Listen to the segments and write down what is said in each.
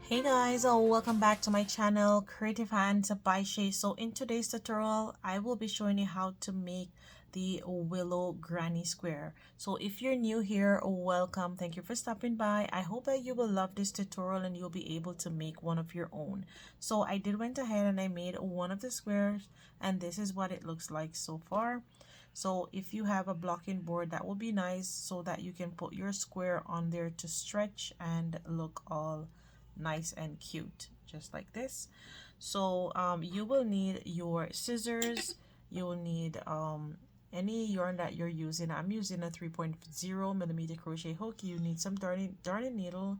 Hey guys, welcome back to my channel Creative Hands by Shay. So in today's tutorial I will be showing you how to make the Willow granny square. So if you're new here, welcome. Thank you for stopping by. I hope that you will love this tutorial and you'll be able to make one of your own. So I went ahead and I made one of the squares, and this is what it looks like so far. So if you have a blocking board, that will be nice so that you can put your square on there to stretch and look all nice and cute, just like this. So you will need your scissors. You will need any yarn that you're using. I'm using a 3.0 millimeter crochet hook. You need some darning needle,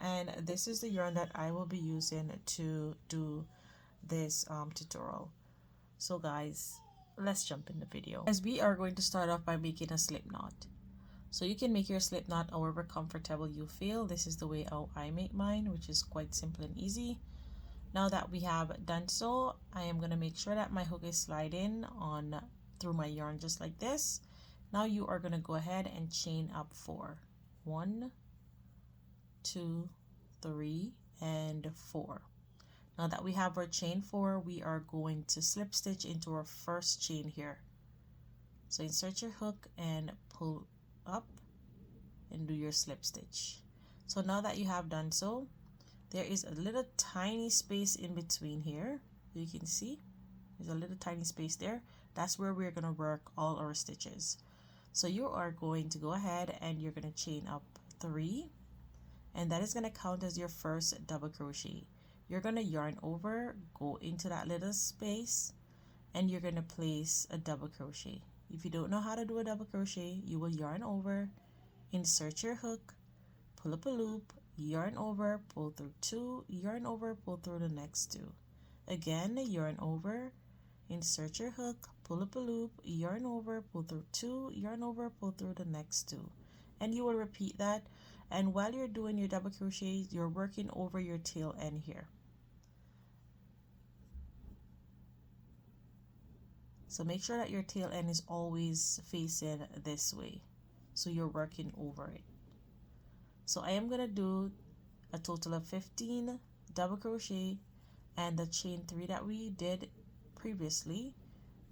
and this is the yarn that I will be using to do this tutorial. So guys, let's jump in the video, as we are going to start off by making a slip knot. So you can make your slip knot however comfortable you feel. This is the way how I make mine, which is quite simple and easy. Now that we have done so, I am going to make sure that my hook is sliding on through my yarn just like this. Now you are going to go ahead and chain up 4. 1, 2, 3, and 4. Now that we have our chain 4, we are going to slip stitch into our first chain here. So insert your hook and pull up and do your slip stitch. So now that you have done so, there is a little tiny space in between here. You can see there's a little tiny space there. That's where we're going to work all our stitches. So you are going to go ahead and you're going to chain up 3, and that is going to count as your first double crochet. You're going to yarn over, go into that little space, and you're going to place a double crochet. If you don't know how to do a double crochet, you will yarn over, insert your hook, pull up a loop, yarn over, pull through 2, yarn over, pull through the next 2. Again, yarn over, insert your hook, pull up a loop, yarn over, pull through 2, yarn over, pull through the next 2. And you will repeat that. And while you're doing your double crochets, you're working over your tail end here. So make sure that your tail end is always facing this way, so you're working over it. So I am going to do a total of 15 double crochet, and the chain 3 that we did previously,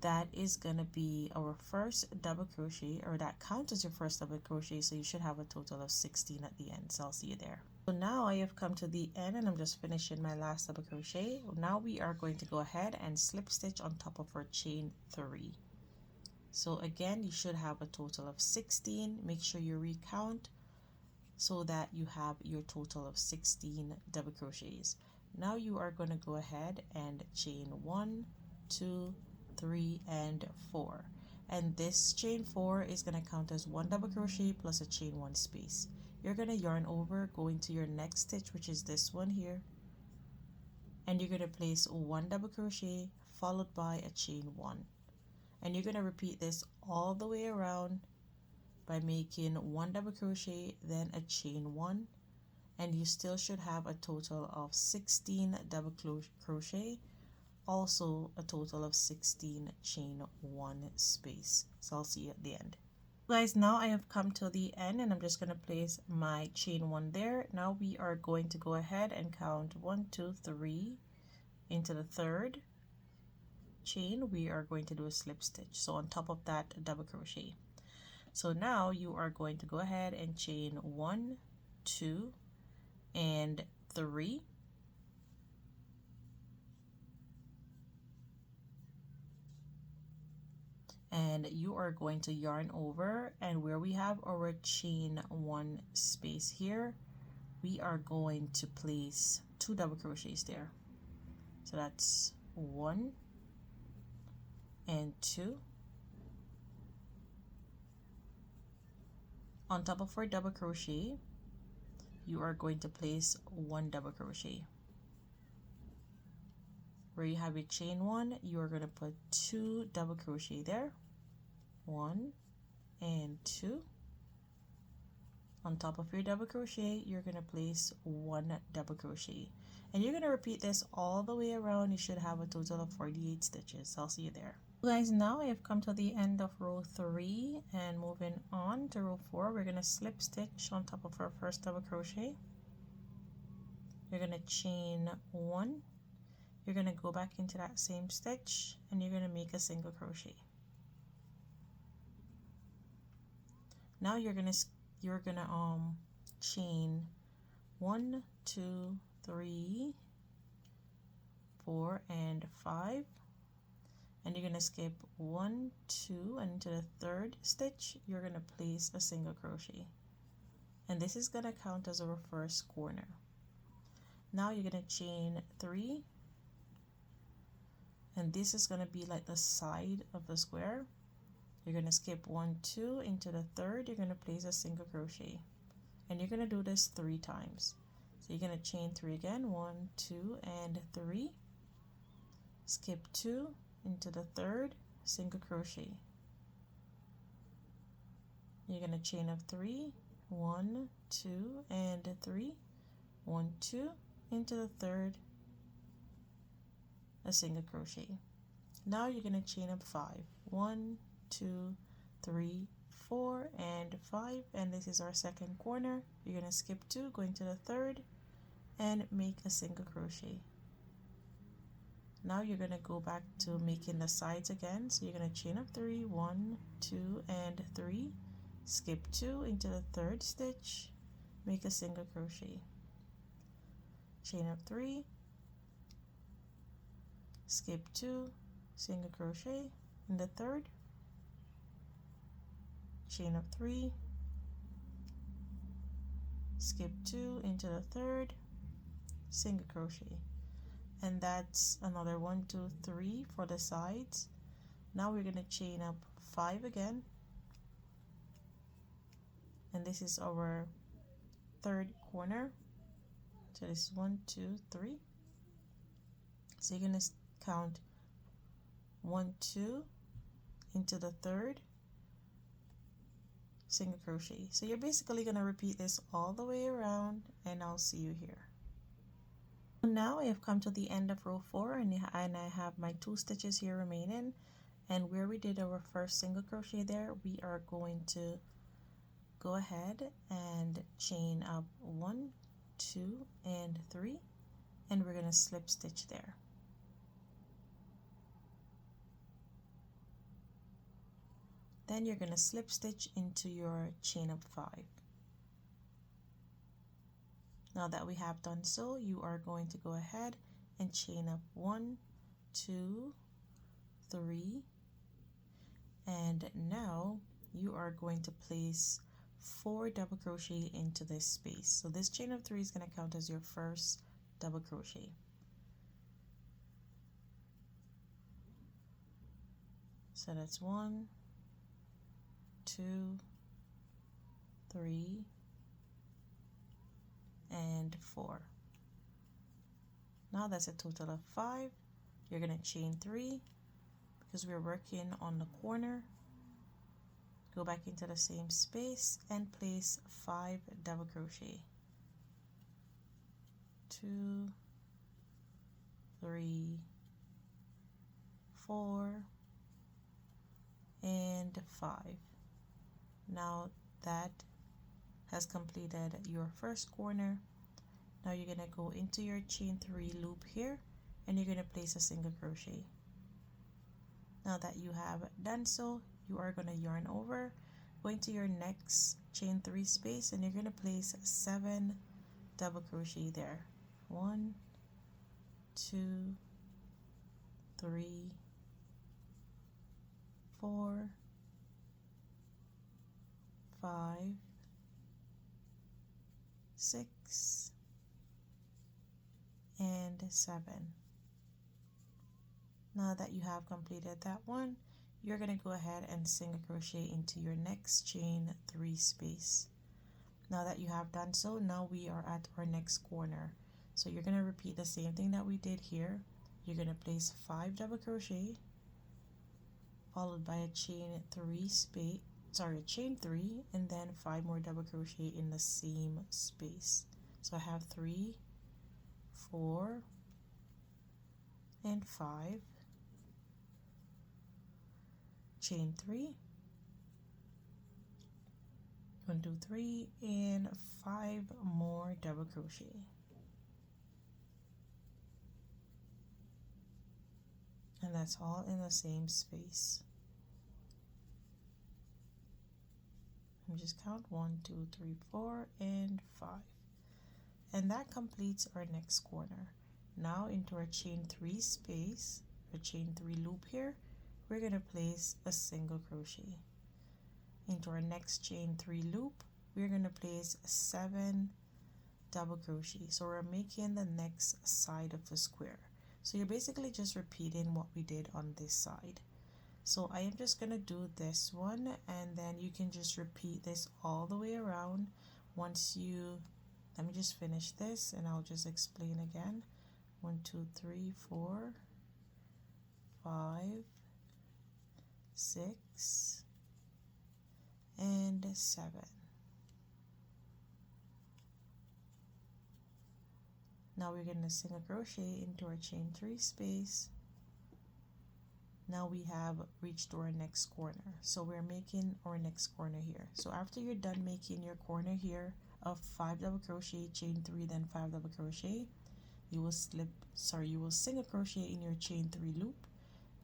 that is going to be our first double crochet, or that counts as your first double crochet, so you should have a total of 16 at the end. So I'll see you there. So now I have come to the end and I'm just finishing my last double crochet. Now we are going to go ahead and slip stitch on top of our chain 3. So again, you should have a total of 16. Make sure you recount so that you have your total of 16 double crochets. Now you are going to go ahead and chain 1, 2, 3, and 4. And this chain 4 is going to count as 1 double crochet plus a chain 1 space. You're going to yarn over, go into your next stitch, which is this one here, and you're going to place 1 double crochet followed by a chain 1. And you're going to repeat this all the way around by making 1 double crochet, then a chain 1, and you still should have a total of 16 double crochet, also a total of 16 chain 1 space. So I'll see you at the end. Guys, now I have come to the end and I'm just going to place my chain 1 there. Now we are going to go ahead and count 1, 2, 3 into the third chain. We are going to do a slip stitch, so on top of that, a double crochet. So now you are going to go ahead and chain 1, 2, and 3. And you are going to yarn over, and where we have our chain 1 space here, we are going to place 2 double crochets there. So that's 1 and 2. On top of our double crochet, you are going to place 1 double crochet. Where you have your chain 1, you are going to put 2 double crochet there. 1 and 2. On top of your double crochet, you're going to place 1 double crochet, and you're going to repeat this all the way around. You should have a total of 48 stitches. I'll see you there. Guys, now I have come to the end of row 3, and moving on to row 4, we're going to slip stitch on top of our first double crochet. you're going to chain 1, you're going to go back into that same stitch and you're going to make a single crochet. Now you're going to chain 1, 2, 3, 4 and 5, and you're going to skip 1, 2, and into the third stitch you're going to place a single crochet, and this is going to count as our first corner. Now you're going to chain 3, and this is going to be like the side of the square. You're going to skip 1, 2, into the third you're going to place a single crochet, and you're going to do this 3 times. So you're going to chain 3 again, 1, 2 and 3, skip 2, into the third, single crochet. You're going to chain up 3, 1, 2 and 3, 1, 2, into the third, a single crochet. Now you're going to chain up 5, 1, 2, 3, 4 and 5, and this is our second corner. You're going to skip 2, go into the third and make a single crochet. Now you're going to go back to making the sides again, so you're going to chain up 3, 1, 2 and 3, skip 2 into the third stitch, make a single crochet, chain up 3, skip 2, single crochet in the third, chain up 3, skip 2 into the third, single crochet, and that's another 1, 2, 3 for the sides. Now we're going to chain up 5 again, and this is our third corner. So this is 1, 2, 3. So you're going to count 1, 2 into the third, single crochet. So you're basically going to repeat this all the way around, and I'll see you here. Now I have come to the end of row 4, and I have my 2 stitches here remaining, and where we did our first single crochet there, we are going to go ahead and chain up 1, 2 and 3, and we're going to slip stitch there. Then you're going to slip stitch into your chain up 5. Now that we have done so, you are going to go ahead and chain up 1, 2, 3, and now you are going to place 4 double crochet into this space. So this chain of 3 is going to count as your first double crochet. So that's 1, 2, 3, and 4. Now that's a total of 5. You're going to chain 3 because we're working on the corner. Go back into the same space and place 5 double crochet. 2, 3, 4, and 5. Now that has completed your first corner. Now you're going to go into your chain 3 loop here, and you're going to place a single crochet. Now that you have done so, you are going to yarn over, go into your next chain 3 space, and you're going to place 7 double crochet there. 1, 2, 3, 4, 5, 6, and 7. Now that you have completed that one, you're going to go ahead and single crochet into your next chain 3 space. Now that you have done so, now we are at our next corner. So you're going to repeat the same thing that we did here. You're going to place 5 double crochet followed by a chain 3 space, chain 3, and then 5 more double crochet in the same space. So I have 3, 4, and 5, chain 3, 1, 2, 3, and 5 more double crochet. it's all in the same space. And just count 1, 2, 3, 4, and 5. And that completes our next corner. Now into our chain 3 space, our chain 3 loop here, we're going to place a single crochet. Into our next chain 3 loop, we're going to place 7 double crochet. So we're making the next side of the square. So you're basically just repeating what we did on this side. So I am just going to do this one, and then you can just repeat this all the way around. Once you, let me just finish this and I'll just explain again. 1, 2, 3, 4, 5, 6, and 7. Now we're going to single crochet into our chain 3 space. Now we have reached our next corner. So we're making our next corner here. So after you're done making your corner here of 5 double crochet, chain 3, then 5 double crochet, you will single crochet in your chain 3 loop,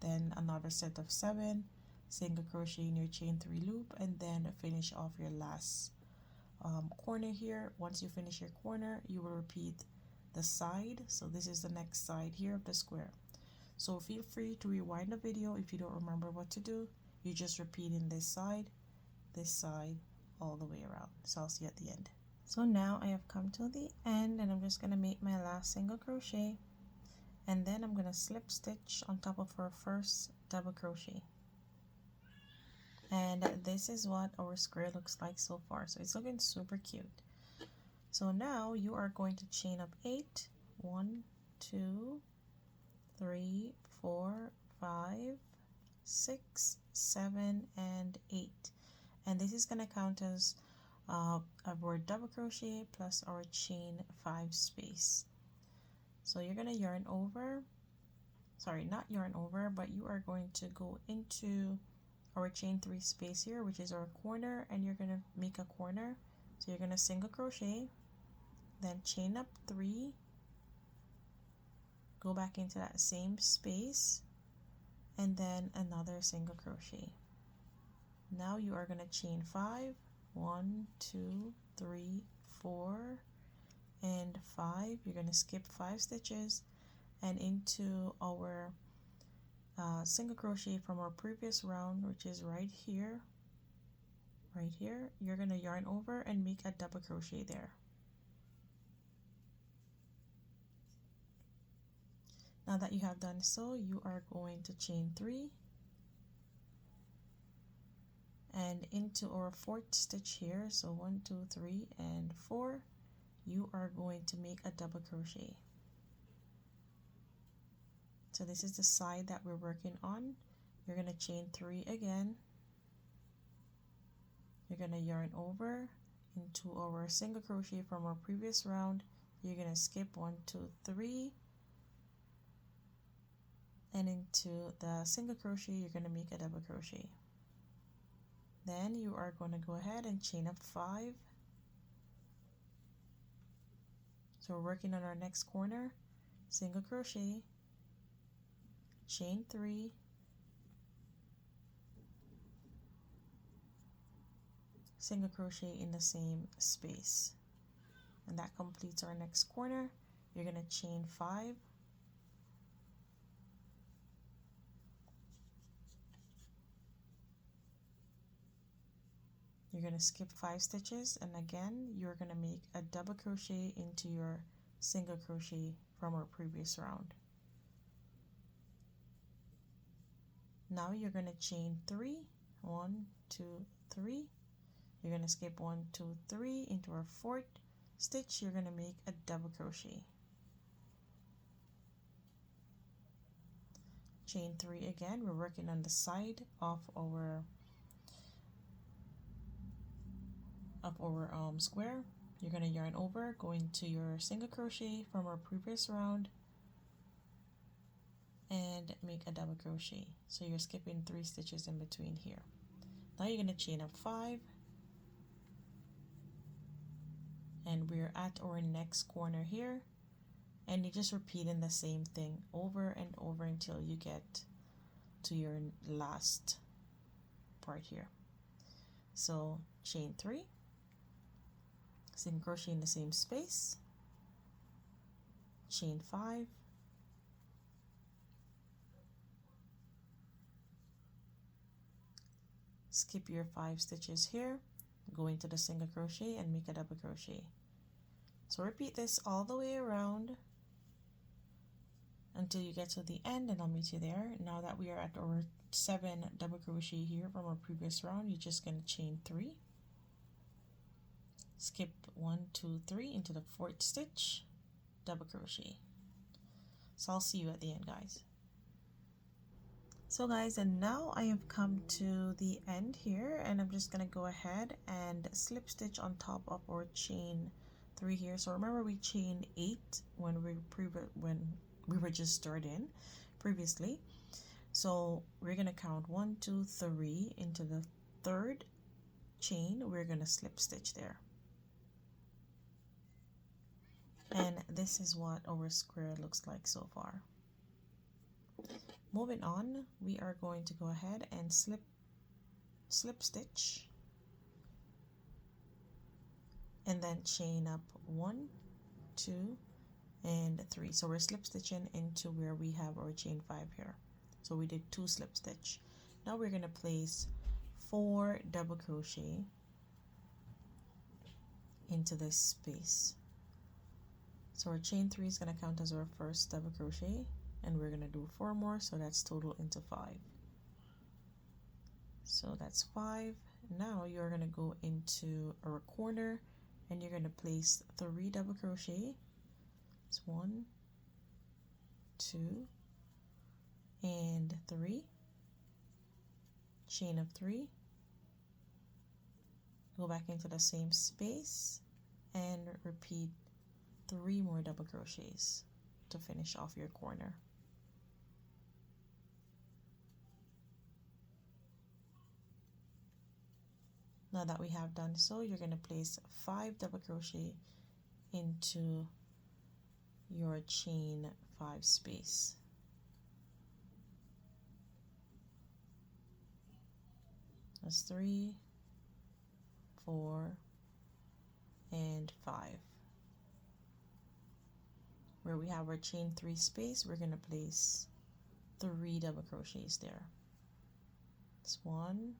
then another set of 7, single crochet in your chain 3 loop, and then finish off your last corner here. Once you finish your corner, you will repeat the side. So this is the next side here of the square. So feel free to rewind the video if you don't remember what to do. You just repeat in this side, all the way around. So I'll see you at the end. So now I have come to the end, and I'm just going to make my last single crochet, and then I'm going to slip stitch on top of our first double crochet. And this is what our square looks like so far. So it's looking super cute. So now you are going to chain up 8. 1, 2, 3, 4, 5, 6, 7, and 8. And this is going to count as our double crochet plus our chain 5 space. So you're going to yarn over, sorry, not yarn over, but you are going to go into our chain 3 space here, which is our corner, and you're going to make a corner. So you're going to single crochet, then chain up 3, go back into that same space, and then another single crochet. Now you are going to chain 5, 1, 2, 3, 4, and 5. You're going to skip 5 stitches and into our single crochet from our previous round, which is right here. You're going to yarn over and make a double crochet there. Now that you have done so, you are going to chain 3 and into our 4th stitch here. So 1, 2, 3, and 4. You are going to make a double crochet. So this is the side that we're working on. You're going to chain 3 again. You're going to yarn over into our single crochet from our previous round. You're going to skip 1, 2, 3. And into the single crochet, you're going to make a double crochet. Then you are going to go ahead and chain up 5. So we're working on our next corner, single crochet, chain 3, single crochet in the same space. And that completes our next corner. You're going to chain 5, you're going to skip 5 stitches, and again you're going to make a double crochet into your single crochet from our previous round. Now you're going to chain 3, 1, 2, 3. You're going to skip 1, 2, 3 into our 4th stitch. You're going to make a double crochet. Chain 3 again. We're working on the side of our square. You're going to yarn over, go into your single crochet from our previous round, and make a double crochet. So you're skipping 3 stitches in between here. Now you're going to chain up 5, and we're at our next corner here, and you're just repeating the same thing over and over until you get to your last part here. So chain 3, single crochet in the same space, chain 5, skip your 5 stitches here, go into the single crochet and make a double crochet. So repeat this all the way around until you get to the end, and I'll meet you there. Now that we are at our 7 double crochet here from our previous round, you're just going to chain 3, skip 1, 2, 3 into the 4th stitch, double crochet. So I'll see you at the end, guys. So guys, and now I have come to the end here, and I'm just gonna go ahead and slip stitch on top of our chain 3 here. So remember, we chained 8 when we were just starting previously. So we're gonna count 1, 2, 3 into the 3rd chain. We're gonna slip stitch there, and this is what our square looks like so far. Moving on, we are going to go ahead and slip stitch and then chain up 1, 2, and 3. So we're slip stitching into where we have our chain 5 here. So we did 2 slip stitch. Now we're going to place 4 double crochet into this space. So our chain 3 is going to count as our first double crochet, and we're going to do 4 more, so that's total into 5. So that's 5. Now you're going to go into our corner and you're going to place 3 double crochet. It's 1, 2, and 3. Chain of 3. Go back into the same space and repeat 3 more double crochets to finish off your corner. Now that we have done so, you're going to place 5 double crochet into your chain 5 space. That's 3, 4, and 5. Where we have our chain 3 space, we're going to place 3 double crochets there. It's 1,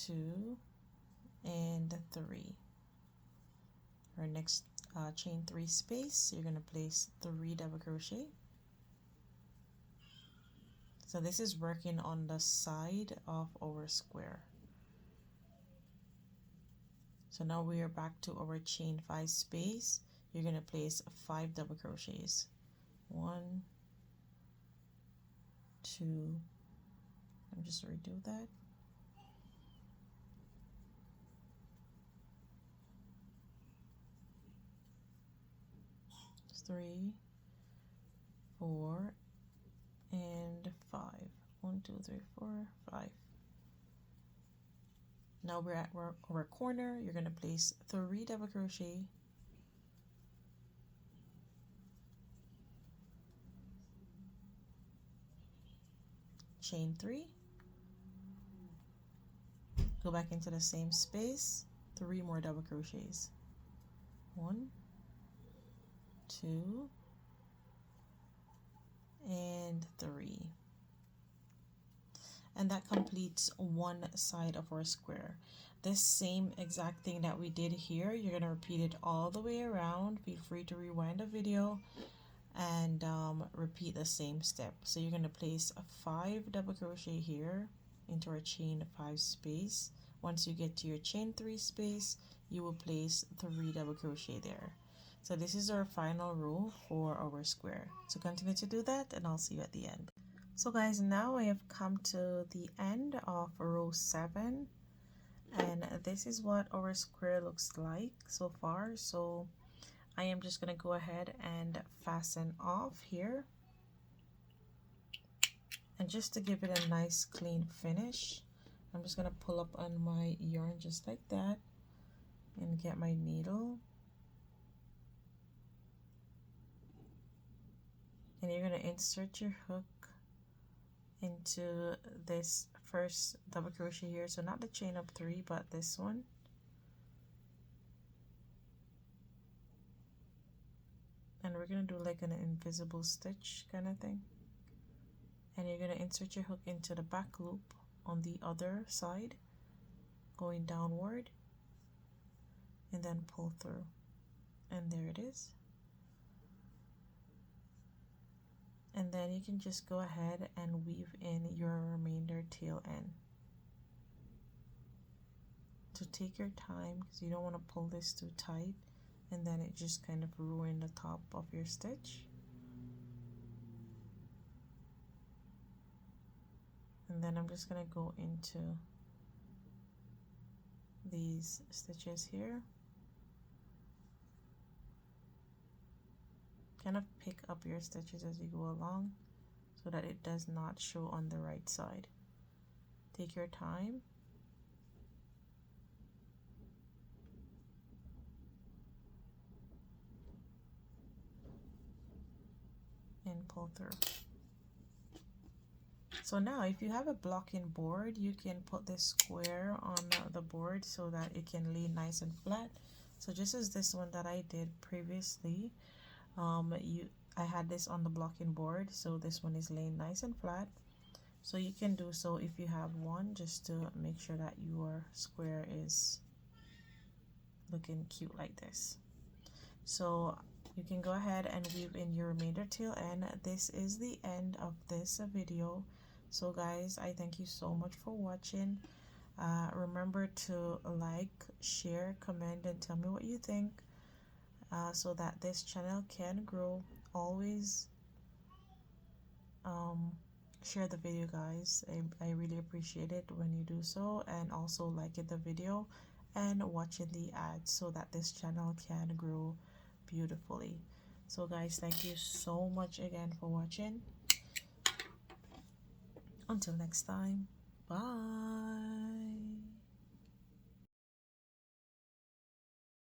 2, and 3. Our next chain 3 space, you're going to place 3 double crochet. So this is working on the side of our square. So now we are back to our chain 5 space. You're going to place 5 double crochets. 1, 2, let me just redo that. 3, 4, and 5. 1, 2, 3, 4, 5. Now we're at our corner. You're going to place 3 double crochet, chain 3, go back into the same space, 3 more double crochets. 1, 2, and 3. And that completes one side of our square. This same exact thing that we did here, you're going to repeat it all the way around. Feel free to rewind the video and repeat the same step. So you're going to place a 5 double crochet here into our chain 5 space. Once you get to your chain 3 space, you will place 3 double crochet there. So this is our final row for our square. So continue to do that, and I'll see you at the end. So guys, now I have come to the end of row 7, and this is what our square looks like so far. So I am just going to go ahead and fasten off here, and just to give it a nice clean finish, I'm just going to pull up on my yarn just like that and get my needle, and you're going to insert your hook into this first double crochet here, so not the chain of 3 but this one, and we're gonna do like an invisible stitch kind of thing, and you're gonna insert your hook into the back loop on the other side going downward and then pull through, and there it is. And then you can just go ahead and weave in your remainder tail end. So take your time because you don't want to pull this too tight and then it just kind of ruin the top of your stitch. And then I'm just going to go into these stitches here. Kind of pick up your stitches as you go along so that it does not show on the right side. Take your time. And pull through. So now if you have a blocking board, you can put this square on the board so that it can lay nice and flat. So just as this one that I did previously, I had this on the blocking board, so this one is laying nice and flat. So you can do so if you have one, just to make sure that your square is looking cute like this. So you can go ahead and weave in your remainder tail end. This is the end of this video. So guys, I thank you so much for watching. Remember to like, share, comment, and tell me what you think, so that this channel can grow. Always share the video, guys. I really appreciate it when you do so, and also liking the video and watching the ads so that this channel can grow beautifully. So guys, thank you so much again for watching. Until next time, bye.